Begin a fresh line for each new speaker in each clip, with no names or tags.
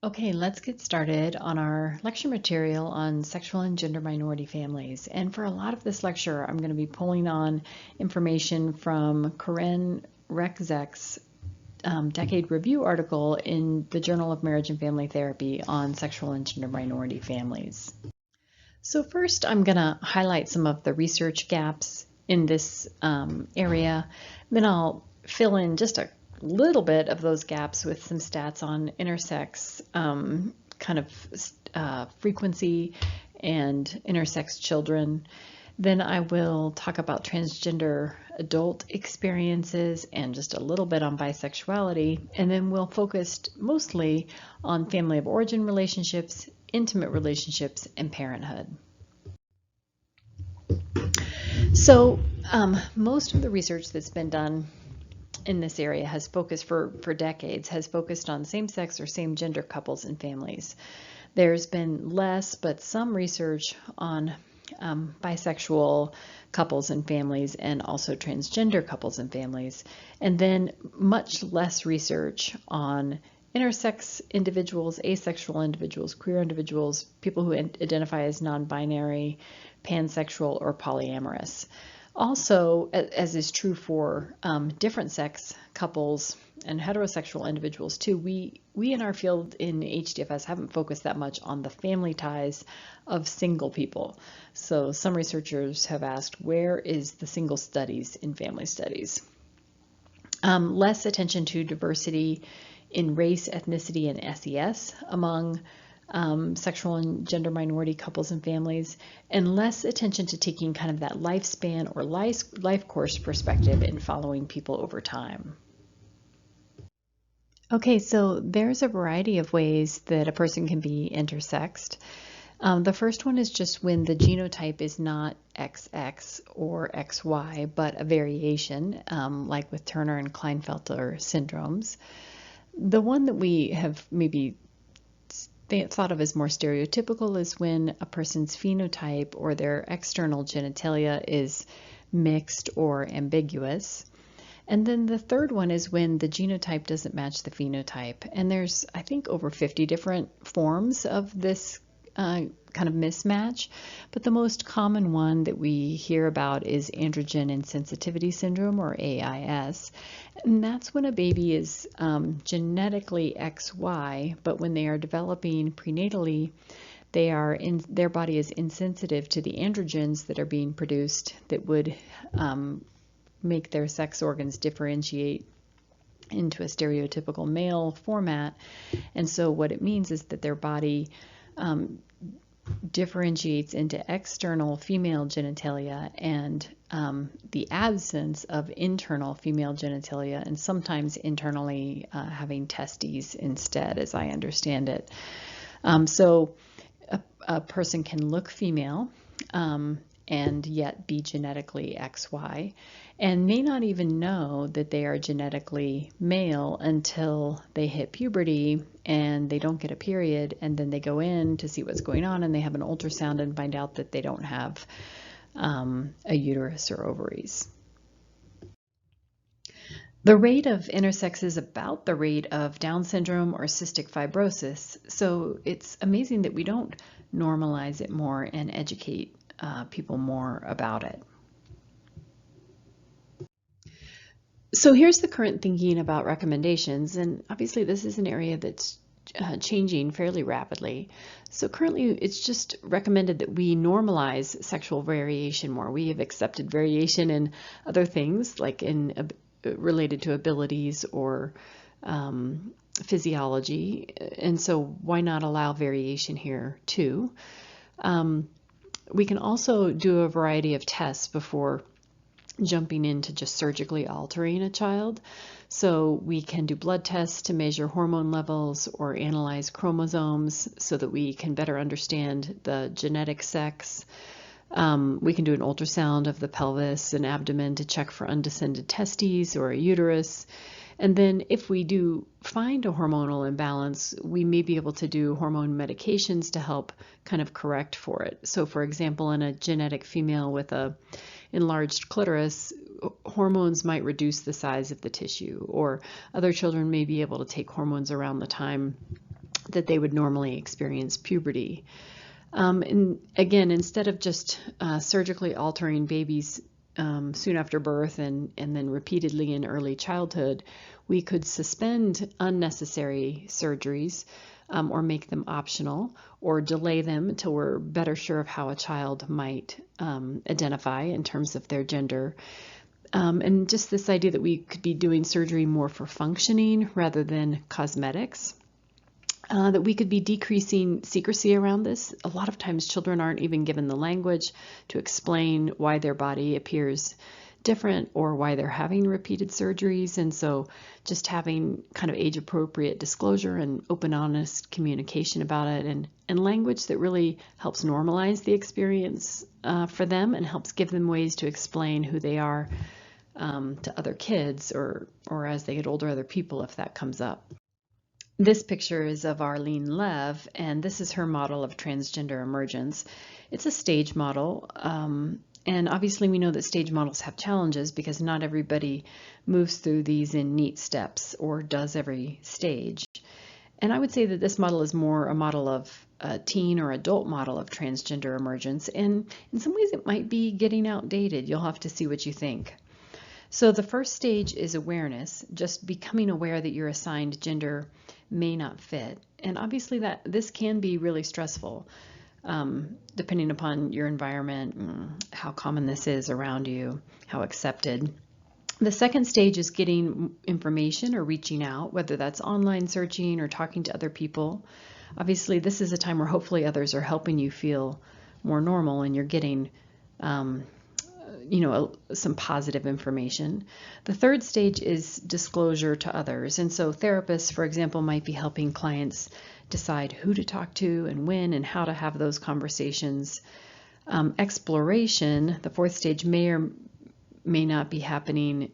Okay, let's get started on our lecture material on sexual and gender minority families. And for a lot of this lecture, I'm going to be pulling on information from Corinne Rexek's decade review article in the Journal of Marriage and Family Therapy on sexual and gender minority families. So first, I'm going to highlight some of the research gaps in this area. Then I'll fill in just a little bit of those gaps with some stats on intersex frequency and intersex children. Then I will talk about transgender adult experiences and just a little bit on bisexuality. And then we'll focus mostly on family of origin relationships, intimate relationships, and parenthood. So most of the research that's been done in this area has focused for decades, has focused on same-sex or same-gender couples and families. There's been less, but some research on bisexual couples and families and also transgender couples and families, and then much less research on intersex individuals, asexual individuals, queer individuals, people who identify as non-binary, pansexual, or polyamorous. Also, as is true for different sex couples and heterosexual individuals too, we in our field in HDFS haven't focused that much on the family ties of single people. So some researchers have asked, where is the single studies in family studies? Less attention to diversity in race, ethnicity, and SES among sexual and gender minority couples and families, and less attention to taking kind of that lifespan or life course perspective in following people over time. Okay, so there's a variety of ways that a person can be intersexed. The first one is just when the genotype is not XX or XY, but a variation, like with Turner and Klinefelter syndromes. The one that we have maybe thought of as more stereotypical is when a person's phenotype or their external genitalia is mixed or ambiguous. And then the third one is when the genotype doesn't match the phenotype. And there's, I think, over 50 different forms of this kind of mismatch, but the most common one that we hear about is androgen insensitivity syndrome, or AIS, and that's when a baby is genetically XY, but when they are developing prenatally, their body is insensitive to the androgens that are being produced that would make their sex organs differentiate into a stereotypical male format. And so what it means is that their body differentiates into external female genitalia and the absence of internal female genitalia, and sometimes internally having testes instead, as I understand it. So a person can look female and yet be genetically XY, and may not even know that they are genetically male until they hit puberty and they don't get a period, and then they go in to see what's going on and they have an ultrasound and find out that they don't have a uterus or ovaries. The rate of intersex is about the rate of Down syndrome or cystic fibrosis, so it's amazing that we don't normalize it more and educate people more about it. So here's the current thinking about recommendations, and obviously this is an area that's changing fairly rapidly. So currently it's just recommended that we normalize sexual variation more. We have accepted variation in other things, like in related to abilities or physiology, and so why not allow variation here too? We can also do a variety of tests before jumping into just surgically altering a child. So we can do blood tests to measure hormone levels or analyze chromosomes so that we can better understand the genetic sex. We can do an ultrasound of the pelvis and abdomen to check for undescended testes or a uterus. And then if we do find a hormonal imbalance, we may be able to do hormone medications to help kind of correct for it. So for example, in a genetic female with a enlarged clitoris, hormones might reduce the size of the tissue, or other children may be able to take hormones around the time that they would normally experience puberty. And again, instead of just surgically altering babies soon after birth and then repeatedly in early childhood, we could suspend unnecessary surgeries or make them optional or delay them until we're better sure of how a child might identify in terms of their gender. And just this idea that we could be doing surgery more for functioning rather than cosmetics. That we could be decreasing secrecy around this. A lot of times children aren't even given the language to explain why their body appears different or why they're having repeated surgeries. And so just having kind of age-appropriate disclosure and open, honest communication about it and language that really helps normalize the experience for them and helps give them ways to explain who they are to other kids or as they get older, other people, if that comes up. This picture is of Arlene Lev, and this is her model of transgender emergence. It's a stage model, and obviously we know that stage models have challenges because not everybody moves through these in neat steps or does every stage. And I would say that this model is more a model of a teen or adult model of transgender emergence, and in some ways it might be getting outdated. You'll have to see what you think. So the first stage is awareness, just becoming aware that your assigned gender may not fit. And obviously this can be really stressful, depending upon your environment, how common this is around you, how accepted. The second stage is getting information or reaching out, whether that's online searching or talking to other people. Obviously, this is a time where hopefully others are helping you feel more normal and you're getting some positive information. The third stage is disclosure to others. And so therapists, for example, might be helping clients decide who to talk to and when and how to have those conversations. Exploration, the fourth stage, may or may not be happening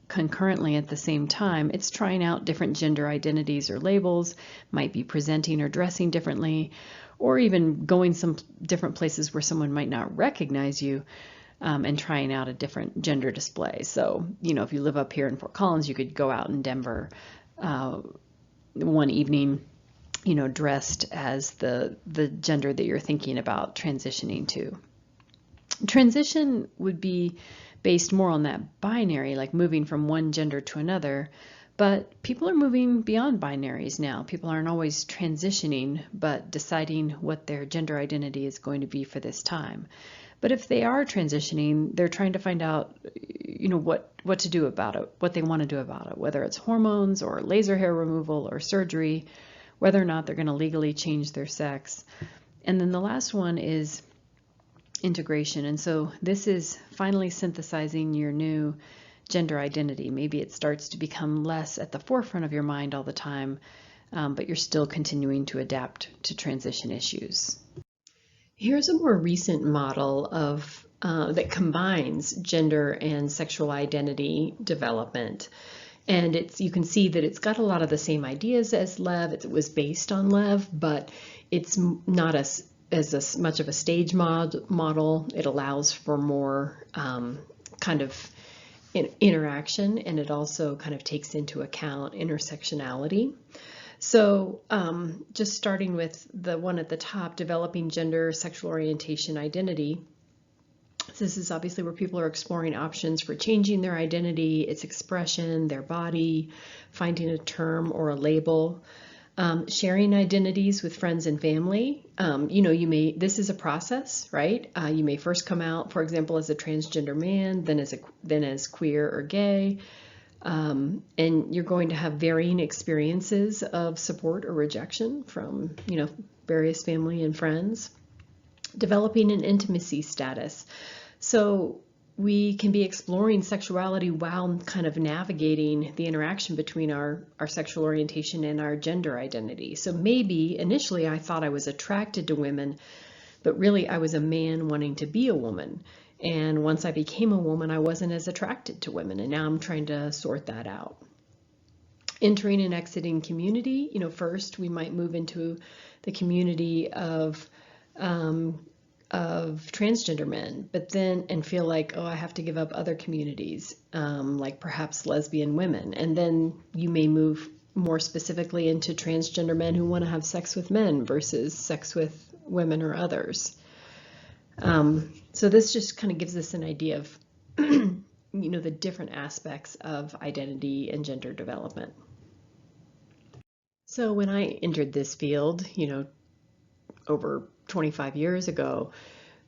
concurrently at the same time. It's trying out different gender identities or labels, might be presenting or dressing differently, or even going some different places where someone might not recognize you and trying out a different gender display. So, if you live up here in Fort Collins, you could go out in Denver one evening, dressed as the gender that you're thinking about transitioning to. Transition would be based more on that binary, like moving from one gender to another. But people are moving beyond binaries now. People aren't always transitioning, but deciding what their gender identity is going to be for this time. But if they are transitioning, they're trying to find out, what to do about it, what they want to do about it, whether it's hormones or laser hair removal or surgery, whether or not they're going to legally change their sex. And then the last one is integration. And so this is finally synthesizing your new gender identity. Maybe it starts to become less at the forefront of your mind all the time, but you're still continuing to adapt to transition issues. Here's a more recent model of that combines gender and sexual identity development. And you can see that it's got a lot of the same ideas as Lev. It was based on Lev, but it's not as much of a stage model. It allows for more kind of interaction, and it also kind of takes into account intersectionality. So just starting with the one at the top, developing gender, sexual orientation, identity. This is obviously where people are exploring options for changing their identity, its expression, their body, finding a term or a label. Sharing identities with friends and family. This is a process, right? You may first come out, for example, as a transgender man, then as queer or gay, and you're going to have varying experiences of support or rejection from, various family and friends. Developing an intimacy status. So we can be exploring sexuality while kind of navigating the interaction between our sexual orientation and our gender identity. So maybe initially I thought I was attracted to women, but really I was a man wanting to be a woman. And once I became a woman, I wasn't as attracted to women, and now I'm trying to sort that out. Entering and exiting community. First we might move into the community of transgender men, but then and feel like, oh, I have to give up other communities, like perhaps lesbian women, and then you may move more specifically into transgender men who want to have sex with men versus sex with women or others. So this just kind of gives us an idea of the different aspects of identity and gender development. So when I entered this field, over 25 years ago,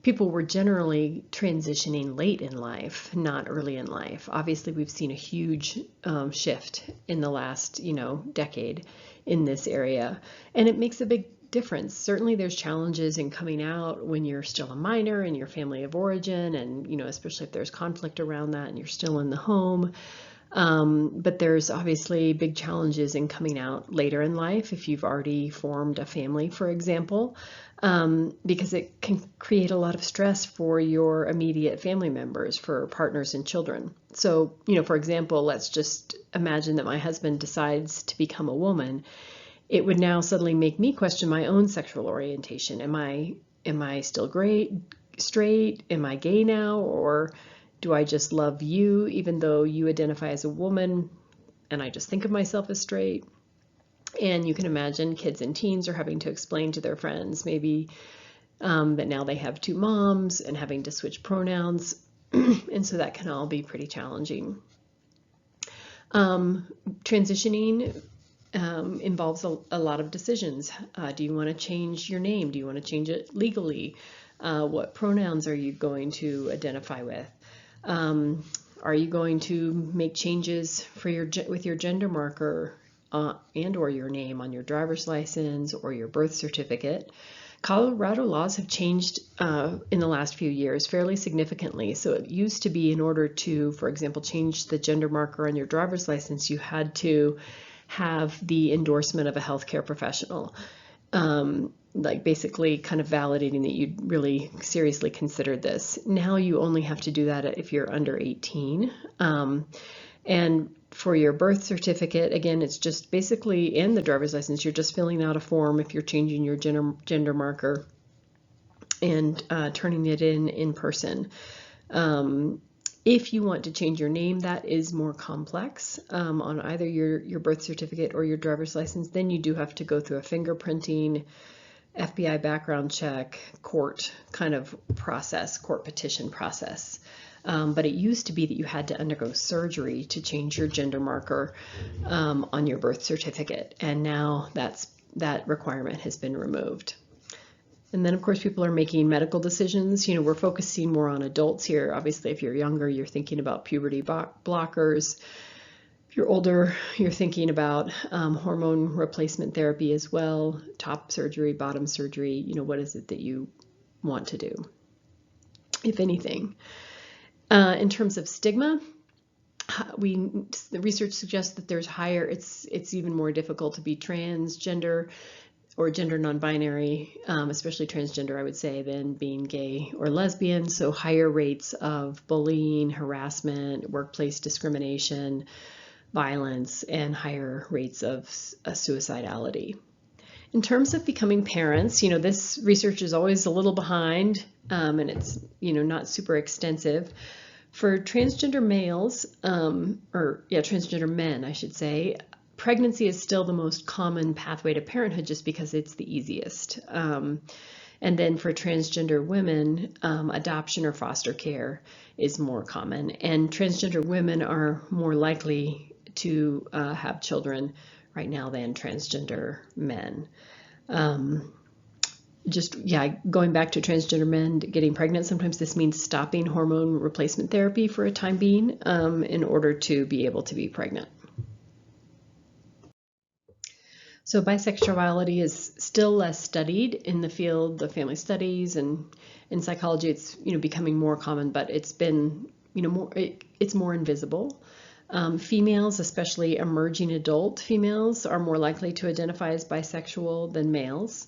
people were generally transitioning late in life, not early in life. Obviously, we've seen a huge shift in the last, decade in this area, and it makes a big difference. Certainly, there's challenges in coming out when you're still a minor in your family of origin, and especially if there's conflict around that and you're still in the home. But there's obviously big challenges in coming out later in life if you've already formed a family, for example, because it can create a lot of stress for your immediate family members, for partners and children. So, for example, let's just imagine that my husband decides to become a woman. It would now suddenly make me question my own sexual orientation. Am I still straight? Am I gay now? Or do I just love you even though you identify as a woman and I just think of myself as straight? And you can imagine kids and teens are having to explain to their friends maybe that now they have two moms and having to switch pronouns. And so that can all be pretty challenging. Transitioning involves a lot of decisions. Do you want to change your name? Do you want to change it legally? What pronouns are you going to identify with? Are you going to make changes for with your gender marker and or your name on your driver's license or your birth certificate? Colorado laws have changed in the last few years fairly significantly. So it used to be in order to, for example, change the gender marker on your driver's license, you had to have the endorsement of a healthcare professional. Like basically kind of validating that you'd really seriously considered this. Now you only have to do that if you're under 18. And for your birth certificate, again, it's just basically, and the driver's license, you're just filling out a form if you're changing your gender marker and turning it in person. If you want to change your name, that is more complex on either your birth certificate or your driver's license. Then you do have to go through a fingerprinting, FBI background check, court kind of process, court petition process. But it used to be that you had to undergo surgery to change your gender marker on your birth certificate. And now that requirement has been removed. And then, of course, people are making medical decisions. We're focusing more on adults here. Obviously, if you're younger, you're thinking about puberty blockers. If you're older, you're thinking about hormone replacement therapy as well, top surgery, bottom surgery. What is it that you want to do, if anything? In terms of stigma, the research suggests that there's higher, it's even more difficult to be transgender or gender non-binary, especially transgender, I would say, than being gay or lesbian. So higher rates of bullying, harassment, workplace discrimination, violence, and higher rates of suicidality. In terms of becoming parents, this research is always a little behind, and it's, not super extensive. For transgender males, transgender men, I should say, pregnancy is still the most common pathway to parenthood just because it's the easiest. And then for transgender women, adoption or foster care is more common. And transgender women are more likely to have children right now than transgender men. Going back to transgender men getting pregnant, sometimes this means stopping hormone replacement therapy for a time being in order to be able to be pregnant. So bisexuality is still less studied in the field of family studies, and in psychology it's becoming more common, but it's been it's more invisible. Females, especially emerging adult females, are more likely to identify as bisexual than males.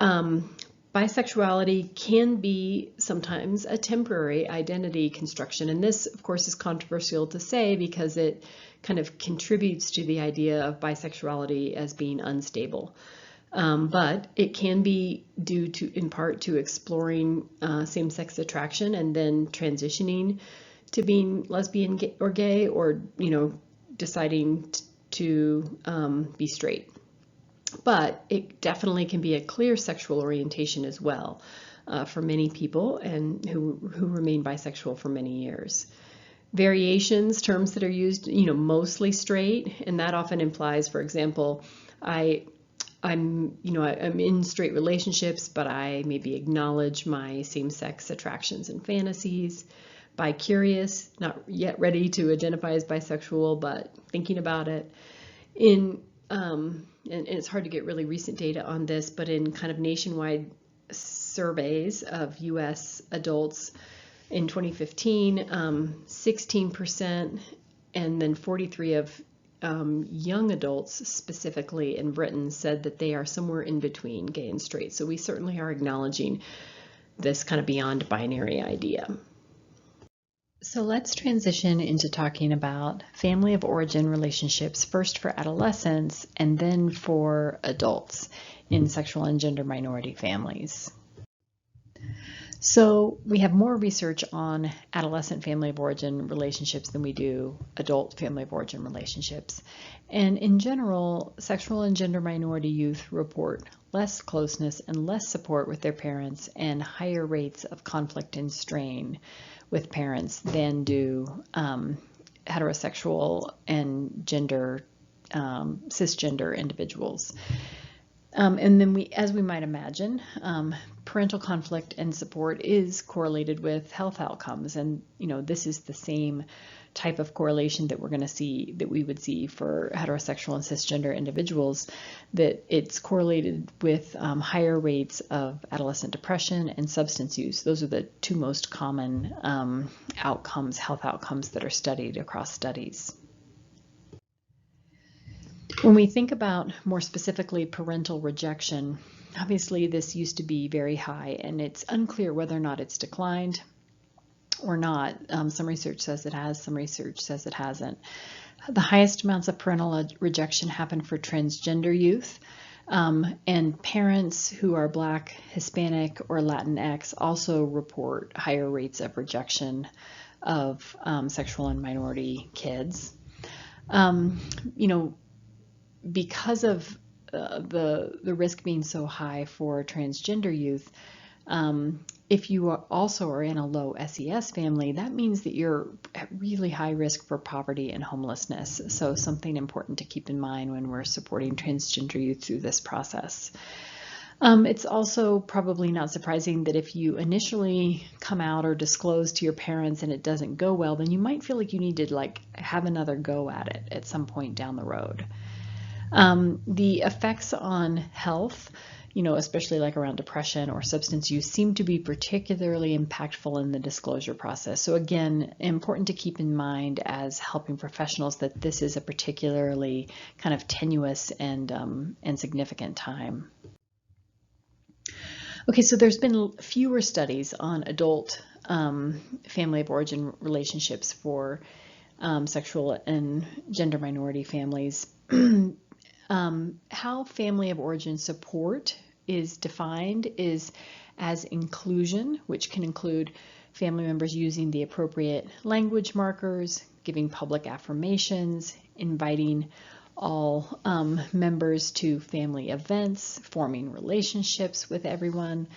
Bisexuality can be sometimes a temporary identity construction, and this, of course, is controversial to say because it kind of contributes to the idea of bisexuality as being unstable. But it can be due in part to exploring same-sex attraction and then transitioning to being lesbian or gay, or deciding to be straight. But it definitely can be a clear sexual orientation as well for many people, and who remain bisexual for many years. Variations, terms that are used, mostly straight, and that often implies, for example, I'm in straight relationships, but I maybe acknowledge my same-sex attractions and fantasies. Bi-curious, not yet ready to identify as bisexual, but thinking about it. And it's hard to get really recent data on this, but in kind of nationwide surveys of U.S. adults in 2015, 16%, and then 43% of young adults specifically in Britain said that they are somewhere in between gay and straight. So we certainly are acknowledging this kind of beyond binary idea. So let's transition into talking about family of origin relationships, first for adolescents and then for adults in sexual and gender minority families. So we have more research on adolescent family of origin relationships than we do adult family of origin relationships. And in general, sexual and gender minority youth report less closeness and less support with their parents and higher rates of conflict and strain with parents than do heterosexual and cisgender individuals. And then as we might imagine, parental conflict and support is correlated with health outcomes. And, this is the same type of correlation that we're going to see, that we would see for heterosexual and cisgender individuals, that it's correlated with higher rates of adolescent depression and substance use. Those are the two most common health outcomes that are studied across studies. When we think about more specifically parental rejection, obviously this used to be very high, and it's unclear whether or not it's declined or not. Some research says it has, some research says it hasn't. The highest amounts of parental rejection happen for transgender youth, and parents who are Black, Hispanic, or Latinx also report higher rates of rejection of sexual and minority kids. Because of the risk being so high for transgender youth, if you also are in a low SES family, that means that you're at really high risk for poverty and homelessness. So something important to keep in mind when we're supporting transgender youth through this process. It's also probably not surprising that if you initially come out or disclose to your parents and it doesn't go well, then you might feel like you need to have another go at it at some point down the road. The effects on health, especially around depression or substance use, seem to be particularly impactful in the disclosure process. So again, important to keep in mind as helping professionals that this is a particularly kind of tenuous and significant time. Okay, so there's been fewer studies on adult family of origin relationships for sexual and gender minority families. How family of origin support is defined is as inclusion, which can include family members using the appropriate language markers, giving public affirmations, inviting all members to family events, forming relationships with everyone,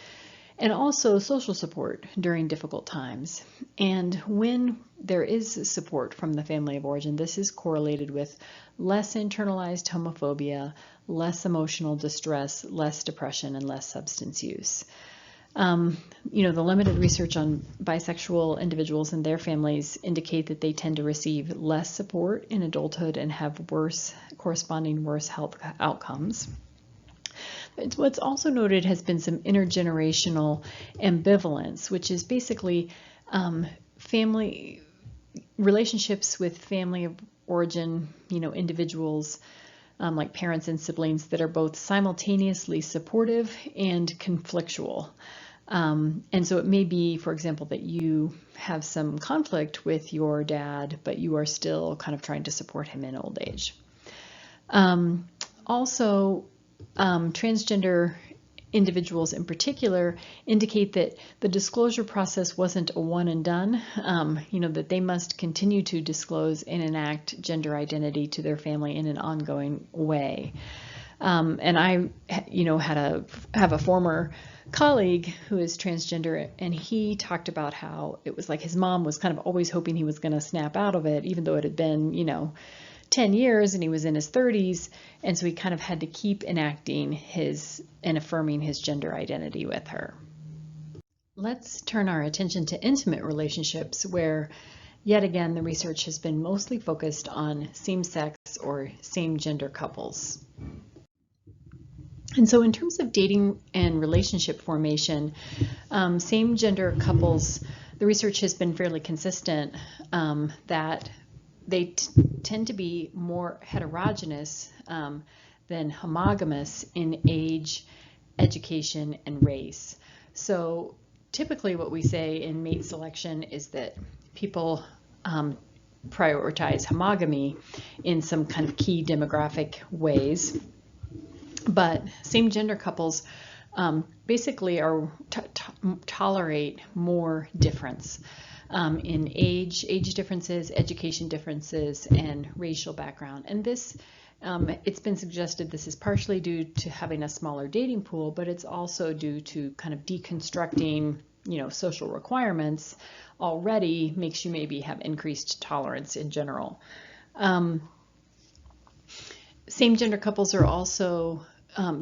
and also social support during difficult times. And when there is support from the family of origin, this is correlated with less internalized homophobia, less emotional distress, less depression, and less substance use. The limited research on bisexual individuals and their families indicate that they tend to receive less support in adulthood and have corresponding worse health outcomes. What's also noted has been some intergenerational ambivalence, which is basically family relationships with family of origin, individuals like parents and siblings that are both simultaneously supportive and conflictual. And so it may be, for example, that you have some conflict with your dad, but you are still kind of trying to support him in old age. Also, transgender individuals in particular indicate that the disclosure process wasn't a one and done, that they must continue to disclose and enact gender identity to their family in an ongoing way. And I, have a former colleague who is transgender, and he talked about how it was like his mom was kind of always hoping he was going to snap out of it, even though it had been, 10 years and he was in his 30s. And so he kind of had to keep enacting and affirming his gender identity with her. Let's turn our attention to intimate relationships, where yet again the research has been mostly focused on same-sex or same-gender couples. And so in terms of dating and relationship formation, same-gender couples, the research has been fairly consistent that they tend to be more heterogeneous than homogamous in age, education, and race. So typically what we say in mate selection is that people prioritize homogamy in some kind of key demographic ways. But same-gender couples basically tolerate more difference in age differences, education differences, and racial background. And this, it's been suggested this is partially due to having a smaller dating pool, but it's also due to kind of deconstructing, social requirements already makes you maybe have increased tolerance in general. Same-gender couples are also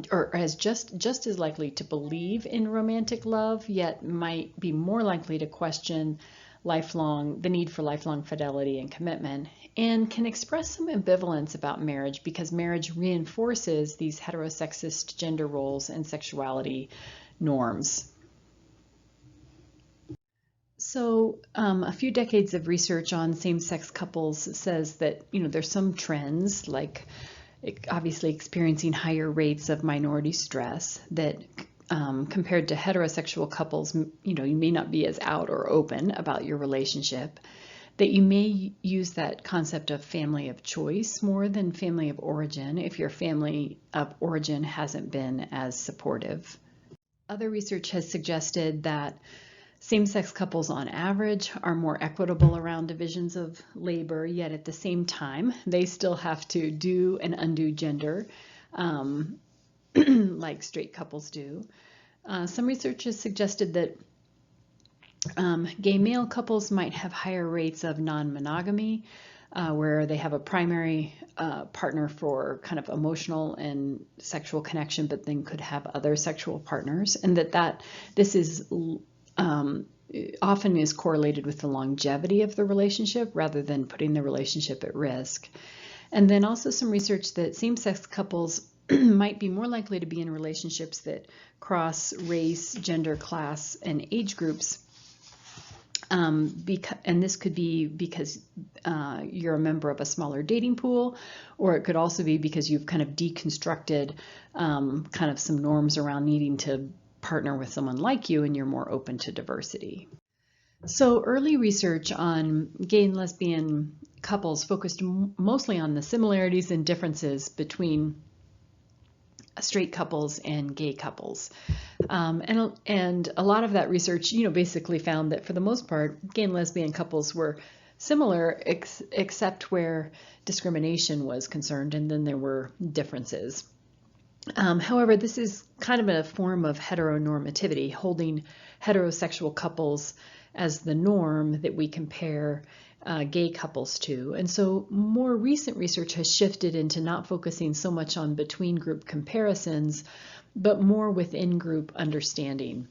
or as just as likely to believe in romantic love, yet might be more likely to question the need for lifelong fidelity and commitment, and can express some ambivalence about marriage because marriage reinforces these heterosexist gender roles and sexuality norms. So a few decades of research on same-sex couples says that, there's some trends like obviously experiencing higher rates of minority stress that compared to heterosexual couples, you may not be as out or open about your relationship, that you may use that concept of family of choice more than family of origin if your family of origin hasn't been as supportive. Other research has suggested that same-sex couples on average are more equitable around divisions of labor, yet at the same time, they still have to do and undo gender like straight couples do. Some research has suggested that gay male couples might have higher rates of non-monogamy, where they have a primary partner for kind of emotional and sexual connection, but then could have other sexual partners, and this is often is correlated with the longevity of the relationship rather than putting the relationship at risk. And then also some research that same-sex couples might be more likely to be in relationships that cross race, gender, class, and age groups. And this could be because you're a member of a smaller dating pool, or it could also be because you've kind of deconstructed kind of some norms around needing to partner with someone like you and you're more open to diversity. So early research on gay and lesbian couples focused mostly on the similarities and differences between straight couples and gay couples. And a lot of that research, basically found that for the most part, gay and lesbian couples were similar except where discrimination was concerned, and then there were differences. However, this is kind of a form of heteronormativity, holding heterosexual couples as the norm that we compare gay couples to. And so more recent research has shifted into not focusing so much on between group comparisons, but more within group understanding.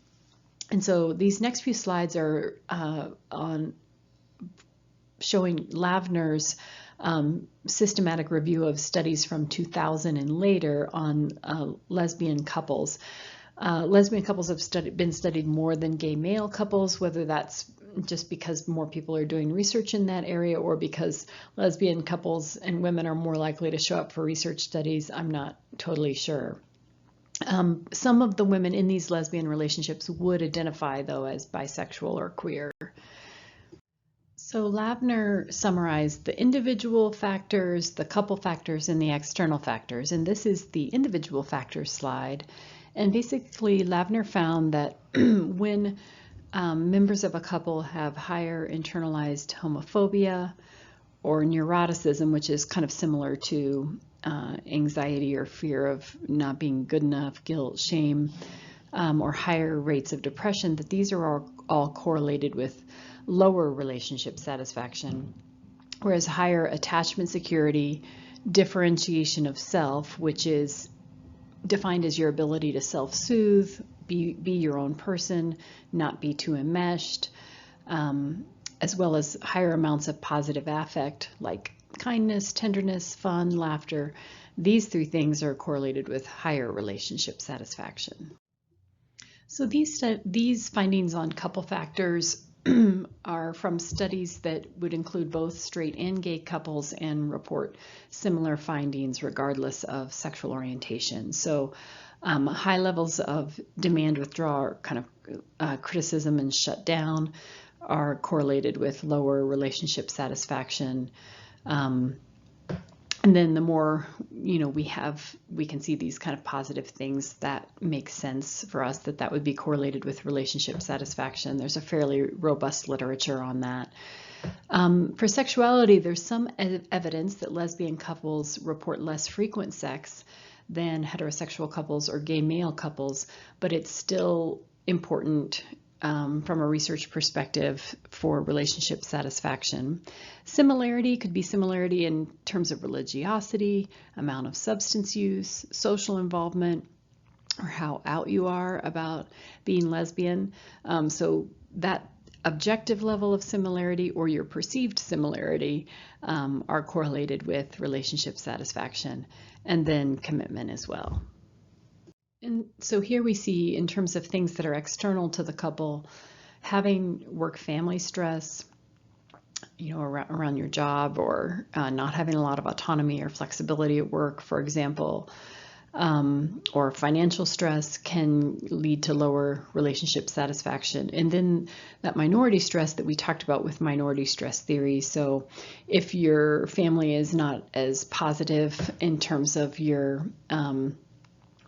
And so these next few slides are on showing Lavner's systematic review of studies from 2000 and later on lesbian couples. Lesbian couples have been studied more than gay male couples, whether that's just because more people are doing research in that area or because lesbian couples and women are more likely to show up for research studies. I'm not totally sure. Some of the women in these lesbian relationships would identify, though, as bisexual or queer. So Lavner summarized the individual factors, the couple factors, and the external factors. And this is the individual factors slide. And basically, Lavner found that when members of a couple have higher internalized homophobia or neuroticism, which is kind of similar to anxiety or fear of not being good enough, guilt, shame, or higher rates of depression, that these are all correlated with lower relationship satisfaction, whereas higher attachment security, differentiation of self, which is defined as your ability to self-soothe, be your own person, not be too enmeshed, as well as higher amounts of positive affect like kindness, tenderness, fun, laughter. These three things are correlated with higher relationship satisfaction. So these findings on couple factors are from studies that would include both straight and gay couples and report similar findings regardless of sexual orientation. So high levels of demand withdrawal, or kind of criticism and shutdown, are correlated with lower relationship satisfaction. And then the more, we can see these kind of positive things that make sense for us that would be correlated with relationship satisfaction. There's a fairly robust literature on that. For sexuality, there's some evidence that lesbian couples report less frequent sex than heterosexual couples or gay male couples, but it's still important from a research perspective for relationship satisfaction. Similarity could be similarity in terms of religiosity, amount of substance use, social involvement, or how out you are about being lesbian. So that objective level of similarity or your perceived similarity are correlated with relationship satisfaction, and then commitment as well. And so here we see, in terms of things that are external to the couple, having work-family stress, around your job, or not having a lot of autonomy or flexibility at work, for example, or financial stress can lead to lower relationship satisfaction. And then that minority stress that we talked about with minority stress theory. So if your family is not as positive in terms of your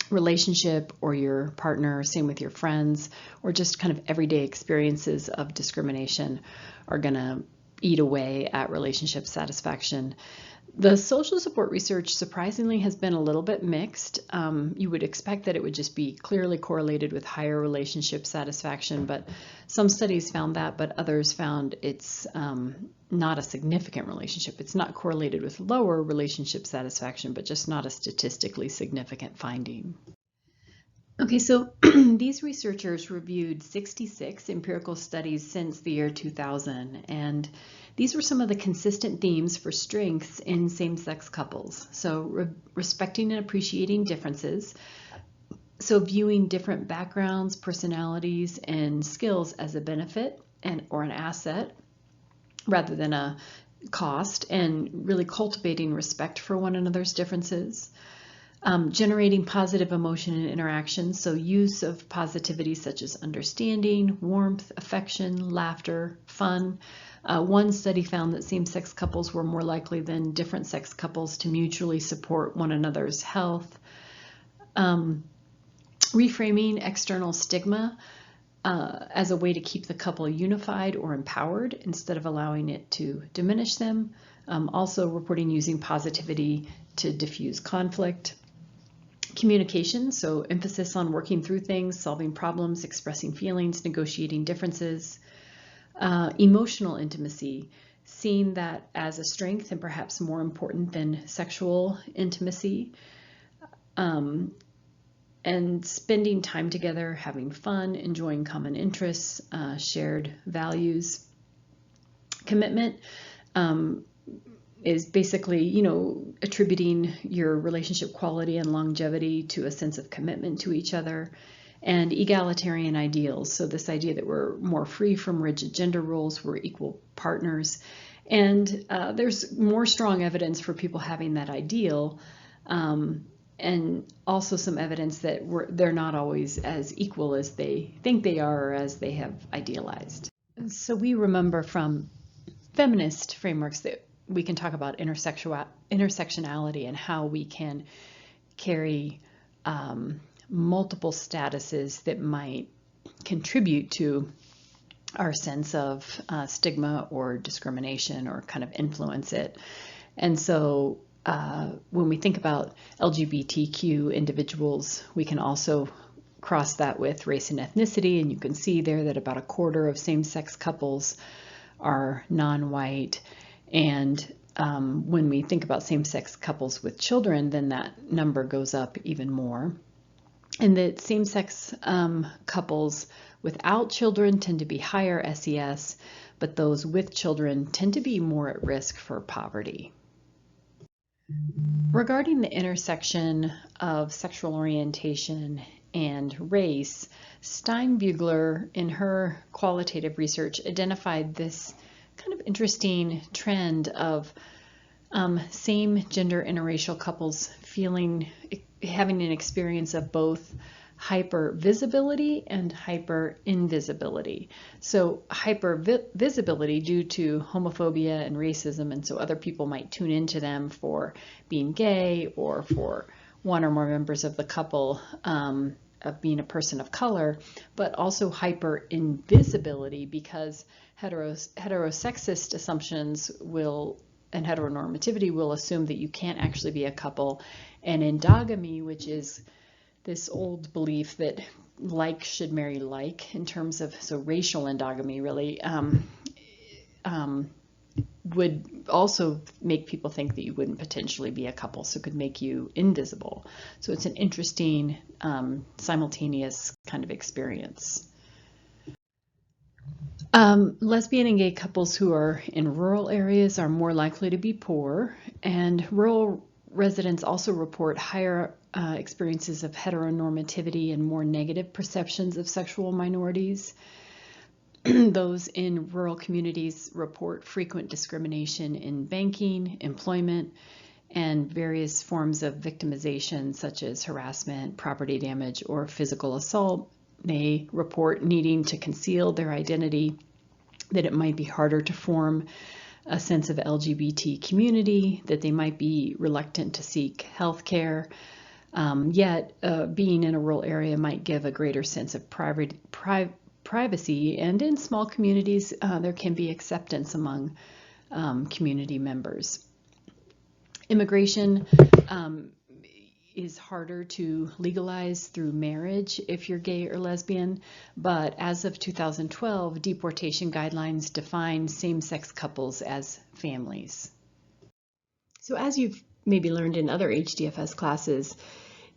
relationship or your partner, same with your friends, or just kind of everyday experiences of discrimination are going to eat away at relationship satisfaction. The social support research surprisingly has been a little bit mixed. You would expect that it would just be clearly correlated with higher relationship satisfaction, but some studies found that, but others found it's not a significant relationship. It's not correlated with lower relationship satisfaction, but just not a statistically significant finding. Okay, so these researchers reviewed 66 empirical studies since the year 2000, and these were some of the consistent themes for strengths in same-sex couples. So respecting and appreciating differences, so viewing different backgrounds, personalities, and skills as a benefit or an asset rather than a cost, and really cultivating respect for one another's differences. Generating positive emotion and interaction, so use of positivity such as understanding, warmth, affection, laughter, fun. One study found that same-sex couples were more likely than different sex couples to mutually support one another's health. Reframing external stigma as a way to keep the couple unified or empowered instead of allowing it to diminish them. Also reporting using positivity to diffuse conflict. Communication, so emphasis on working through things, solving problems, expressing feelings, negotiating differences. Emotional intimacy, seeing that as a strength and perhaps more important than sexual intimacy. And spending time together, having fun, enjoying common interests, shared values. Commitment is basically, attributing your relationship quality and longevity to a sense of commitment to each other. And egalitarian ideals, so this idea that we're more free from rigid gender roles, we're equal partners. And there's more strong evidence for people having that ideal, and also some evidence that they're not always as equal as they think they are or as they have idealized. So we remember from feminist frameworks that we can talk about intersectionality and how we can carry multiple statuses that might contribute to our sense of stigma or discrimination or kind of influence it. And so when we think about LGBTQ individuals, we can also cross that with race and ethnicity, and you can see there that about a quarter of same-sex couples are non-white. And when we think about same-sex couples with children, then that number goes up even more. And that same-sex couples without children tend to be higher SES, but those with children tend to be more at risk for poverty. Regarding the intersection of sexual orientation and race, Steinbugler, in her qualitative research, identified this kind of interesting trend of same gender interracial couples having an experience of both hypervisibility and hyperinvisibility. So hypervisibility due to homophobia and racism, and so other people might tune into them for being gay or for one or more members of the couple of being a person of color, but also hyperinvisibility because heterosexist assumptions and heteronormativity will assume that you can't actually be a couple, and endogamy, which is this old belief that like should marry like in terms of, so racial endogamy really, would also make people think that you wouldn't potentially be a couple, so it could make you invisible. So it's an interesting simultaneous kind of experience. Lesbian and gay couples who are in rural areas are more likely to be poor, and rural residents also report higher experiences of heteronormativity and more negative perceptions of sexual minorities. Those in rural communities report frequent discrimination in banking, employment, and various forms of victimization such as harassment, property damage, or physical assault. They report needing to conceal their identity, that it might be harder to form a sense of LGBT community, that they might be reluctant to seek health care. Yet being in a rural area might give a greater sense of privacy, and in small communities there can be acceptance among community members. Immigration is harder to legalize through marriage if you're gay or lesbian, but as of 2012, deportation guidelines define same-sex couples as families. So as you've maybe learned in other HDFS classes,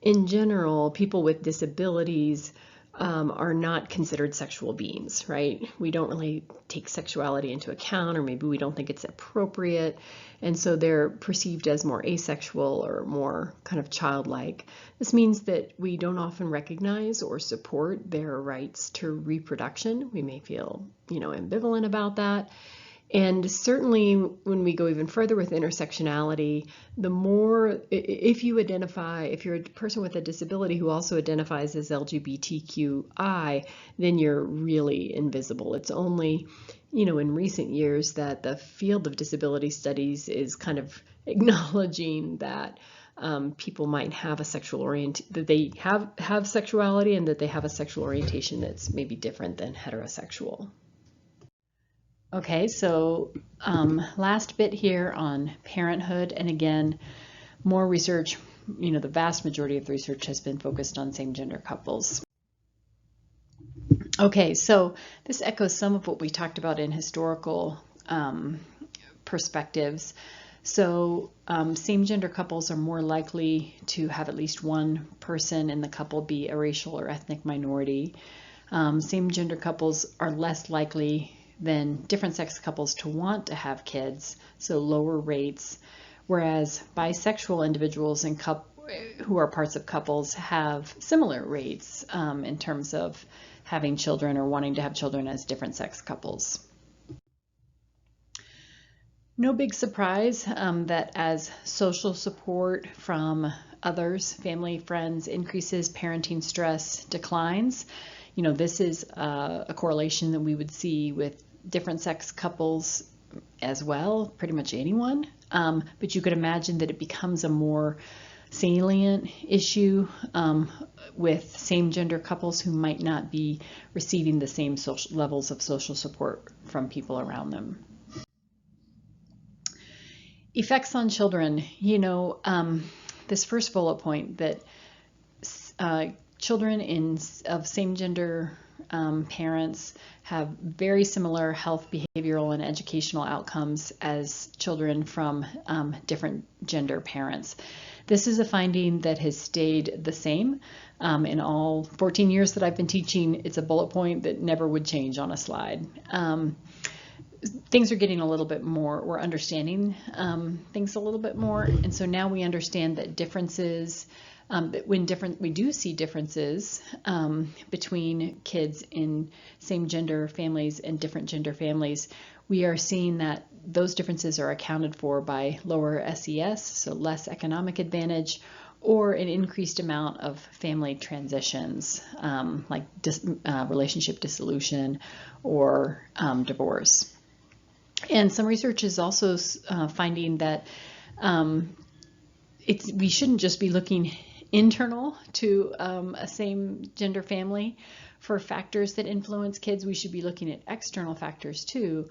in general, people with disabilities are not considered sexual beings, right? We don't really take sexuality into account, or maybe we don't think it's appropriate, and so they're perceived as more asexual or more kind of childlike. This means that we don't often recognize or support their rights to reproduction. We may feel, ambivalent about that. And certainly when we go even further with intersectionality, the more, if you're a person with a disability who also identifies as LGBTQI, then you're really invisible. It's only, in recent years that the field of disability studies is kind of acknowledging that people might have a sexual that they have sexuality, and that they have a sexual orientation that's maybe different than heterosexual. Okay, so last bit here on parenthood, and again, more research, the vast majority of the research has been focused on same-gender couples. Okay, so this echoes some of what we talked about in historical perspectives. So same-gender couples are more likely to have at least one person in the couple be a racial or ethnic minority. Same-gender couples are less likely than different sex couples to want to have kids, so lower rates, whereas bisexual individuals and who are parts of couples have similar rates in terms of having children or wanting to have children as different sex couples. No big surprise that as social support from others, family, friends, increases, parenting stress declines. This is a correlation that we would see with different sex couples as well, pretty much anyone. But you could imagine that it becomes a more salient issue with same-gender couples who might not be receiving the same social levels of social support from people around them. Effects on children. This first bullet point that children of same-gender parents have very similar health, behavioral, and educational outcomes as children from different gender parents. This is a finding that has stayed the same in all 14 years that I've been teaching. It's a bullet point that never would change on a slide. Things are getting a little bit more, we're understanding things a little bit more, and so now we understand that differences, we do see differences between kids in same gender families and different gender families. We are seeing that those differences are accounted for by lower SES, so less economic advantage, or an increased amount of family transitions, like relationship dissolution or divorce. And some research is also finding that we shouldn't just be looking internal to a same gender family for factors that influence kids. We should be looking at external factors too,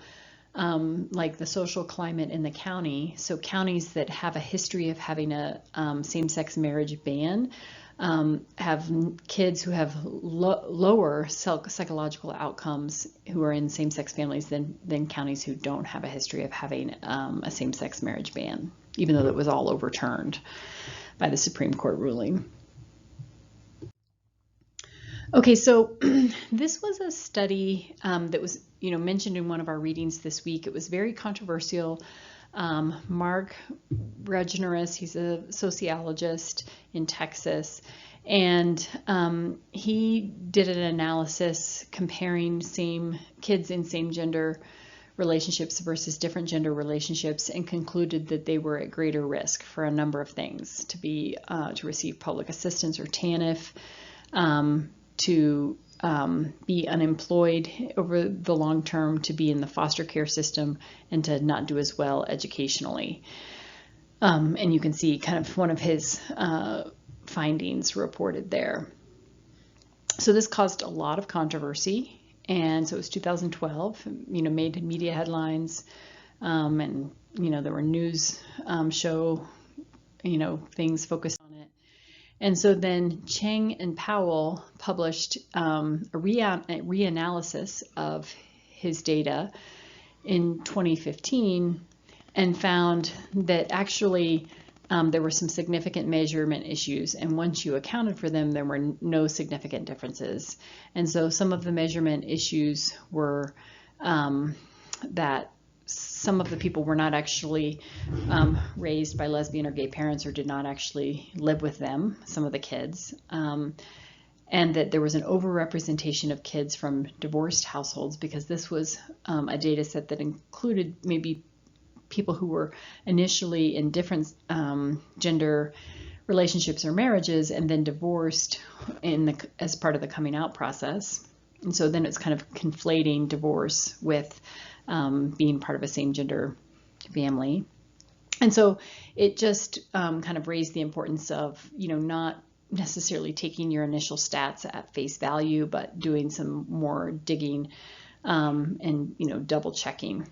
like the social climate in the county. So counties that have a history of having a same-sex marriage ban have kids who have lower psychological outcomes who are in same-sex families than counties who don't have a history of having a same-sex marriage ban, even though it was all overturned by the Supreme Court ruling. Okay, so this was a study that was mentioned in one of our readings this week. It was very controversial. Mark Regnerus, he's a sociologist in Texas, and he did an analysis comparing kids in same gender relationships versus different gender relationships, and concluded that they were at greater risk for a number of things: to receive public assistance or TANF, to be unemployed over the long term, to be in the foster care system, and to not do as well educationally. And you can see kind of one of his findings reported there. So this caused a lot of controversy, and so it was 2012, made media headlines, and there were news show things focused on it. And so then Chang and Powell published a reanalysis of his data in 2015 and found that actually there were some significant measurement issues, and once you accounted for them, there were no significant differences. And so some of the measurement issues were that some of the people were not actually raised by lesbian or gay parents, or did not actually live with them, some of the kids, and that there was an overrepresentation of kids from divorced households, because this was a data set that included maybe people who were initially in different gender relationships or marriages and then divorced as part of the coming out process. And so then it's kind of conflating divorce with being part of a same gender family. And so it just kind of raised the importance of, not necessarily taking your initial stats at face value, but doing some more digging and, double checking